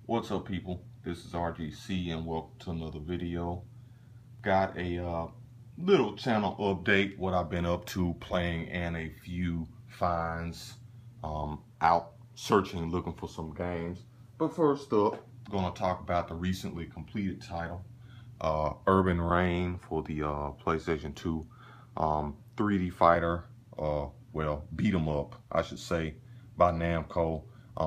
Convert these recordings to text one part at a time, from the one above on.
What's up, people? This is RGC and welcome to another video. Got a little channel update, what I've been up to playing, and a few finds out searching, looking for some games. But first up, I'm going to talk about the recently completed title, Urban Reign for the PlayStation 2 3D fighter, well, beat 'em up, I should say, by Namco.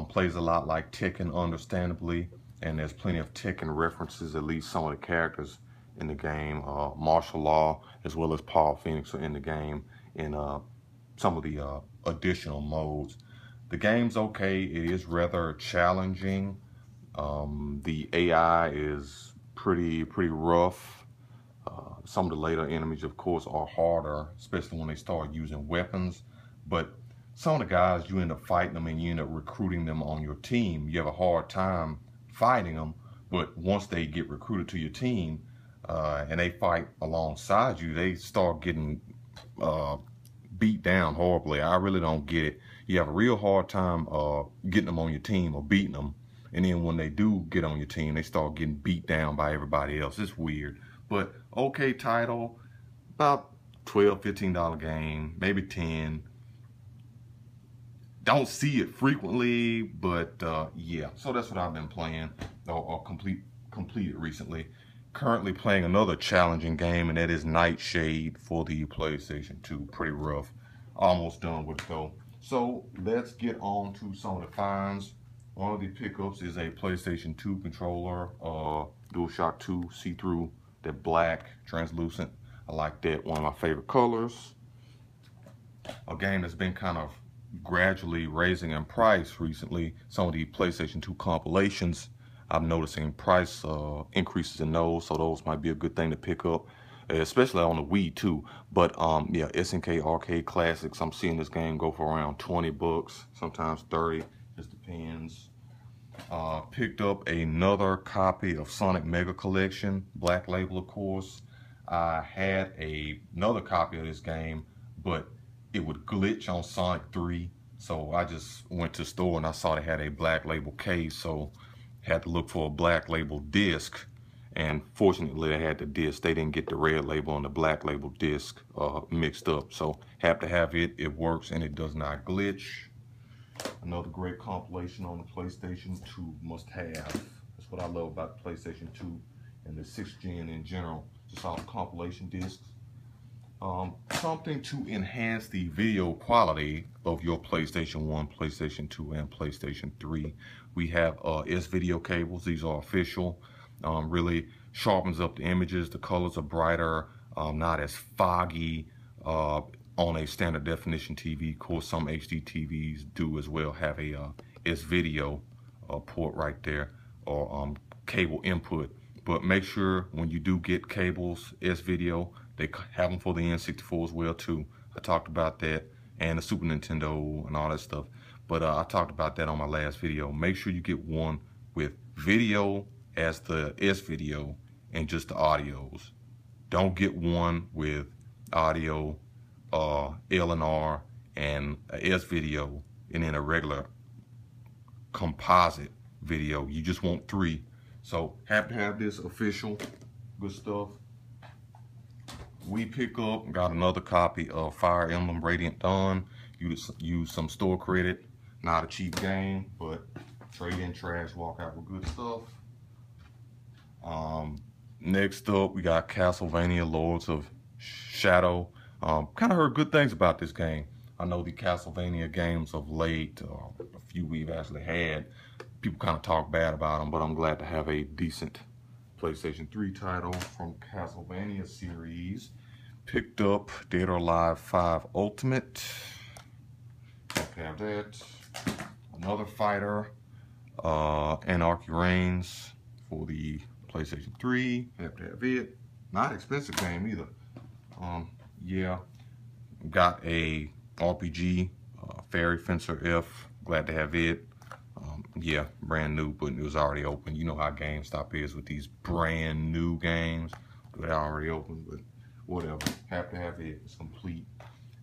Plays a lot like Tekken, understandably, and there's plenty of Tekken references. At least some of the characters in the game, Martial Law as well as Paul Phoenix, are in the game in some of the additional modes. The game's okay. It is rather challenging. The AI is pretty rough. Some of the later enemies, of course, are harder, especially when they start using weapons. But some of the guys, you end up fighting them and you end up recruiting them on your team. You have a hard time fighting them, but once they get recruited to your team and they fight alongside you, they start getting beat down horribly. I really don't get it. You have a real hard time getting them on your team or beating them. And then when they do get on your team, they start getting beat down by everybody else. It's weird. But okay title, about $12, $15 game, maybe 10. Don't see it frequently, but yeah. So that's what I've been playing or completed recently. Currently playing another challenging game, and that is Nightshade for the PlayStation 2. Pretty rough. Almost done with it though. So let's get on to some of the finds. One of the pickups is a PlayStation 2 controller, DualShock 2 see-through, that black, translucent. I like that. One of my favorite colors. A game that's been kind of gradually raising in price recently. Some of the PlayStation 2 compilations, I'm noticing price increases in those, so those might be a good thing to pick up, especially on the Wii too. But yeah, SNK Arcade Classics, I'm seeing this game go for around 20 bucks, sometimes 30, just depends. Picked up another copy of Sonic Mega Collection, Black Label, of course. I had another copy of this game, but it would glitch on Sonic 3, so I just went to the store and I saw they had a Black Label case, so had to look for a Black Label disc, and fortunately they had the disc. They didn't get the red label and the Black Label disc mixed up, so have to have it. It works and it does not glitch. Another great compilation on the PlayStation 2 must have. That's what I love about the PlayStation 2 and the 6th gen in general. Just all the compilation discs. Something to enhance the video quality of your PlayStation 1, PlayStation 2, and PlayStation 3. We have SVideo Cables. These are official. Really sharpens up the images. The colors are brighter, not as foggy on a standard definition TV. Of course, some HD TVs do as well have a SVideo port right there, or cable input. But make sure when you do get cables, SVideo, they have them for the N64 as well too. I talked about that, and the Super Nintendo and all that stuff. But I talked about that on my last video. Make sure you get one with video as the SVideo and just the audios. Don't get one with audio, L&R, and a SVideo, and then a regular composite video. You just want 3. So have to have this official. Good stuff. We pick up, got another copy of Fire Emblem Radiant Dawn. Use some store credit. Not a cheap game, but trade in trash, walk out with good stuff. Next up, we got Castlevania Lords of Shadow. Kind of heard good things about this game. I know the Castlevania games of late, a few we've actually had, people kind of talk bad about them, but I'm glad to have a decent PlayStation 3 title from Castlevania series. Picked up Dead or Alive 5 Ultimate. Have that. Another fighter, Anarchy Reigns for the PlayStation 3. Have to have it. Not expensive game either. Yeah. Got a RPG, Fairy Fencer F. Glad to have it. Yeah, brand new, but it was already open. You know how GameStop is with these brand new games. They're already open, but whatever. Have to have it. It's complete.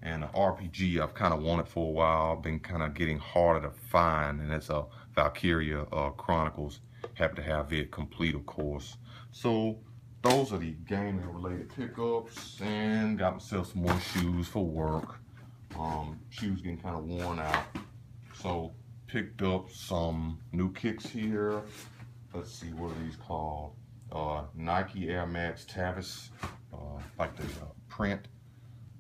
And an RPG I've kind of wanted for a while. Been kind of getting harder to find, and it's a Valkyria Chronicles. Happy to have it complete, of course. So those are the gaming related pickups, and got myself some more shoes for work. Shoes getting kind of worn out, so picked up some new kicks here. Let's see, what are these called? Nike Air Max Tavis, like the print.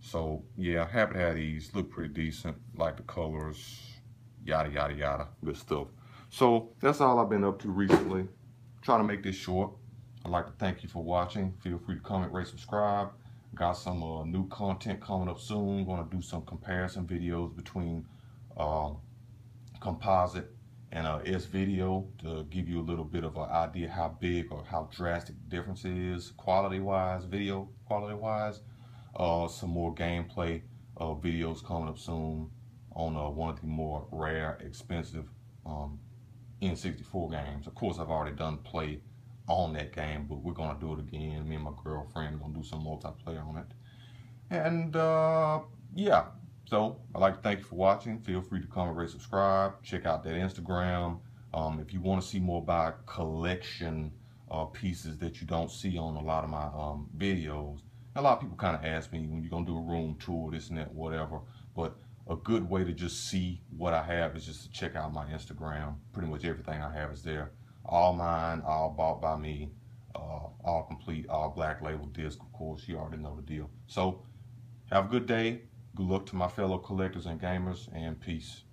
So yeah, happy to have these. Look pretty decent, like the colors, yada yada yada, good stuff. So that's all I've been up to recently. Trying to make this short. I'd like to thank you for watching. Feel free to comment, rate, subscribe. Got some new content coming up soon. Going to do some comparison videos between composite and SVideo to give you a little bit of an idea how big or how drastic the difference is quality-wise, video quality-wise. Some more gameplay videos coming up soon on one of the more rare, expensive N64 games. Of course, I've already done play on that game, but we're gonna do it again. Me and my girlfriend are gonna do some multiplayer on it. And yeah, so I'd like to thank you for watching. Feel free to comment, rate, subscribe. Check out that Instagram. If you want to see more about collection pieces that you don't see on a lot of my videos. A lot of people kind of ask me when you're gonna do a room tour, this and that, whatever. But a good way to just see what I have is just to check out my Instagram. Pretty much everything I have is there. All mine, all bought by me, all complete, all black label disc, of course. You already know the deal. So have a good day. Good luck to my fellow collectors and gamers, and peace.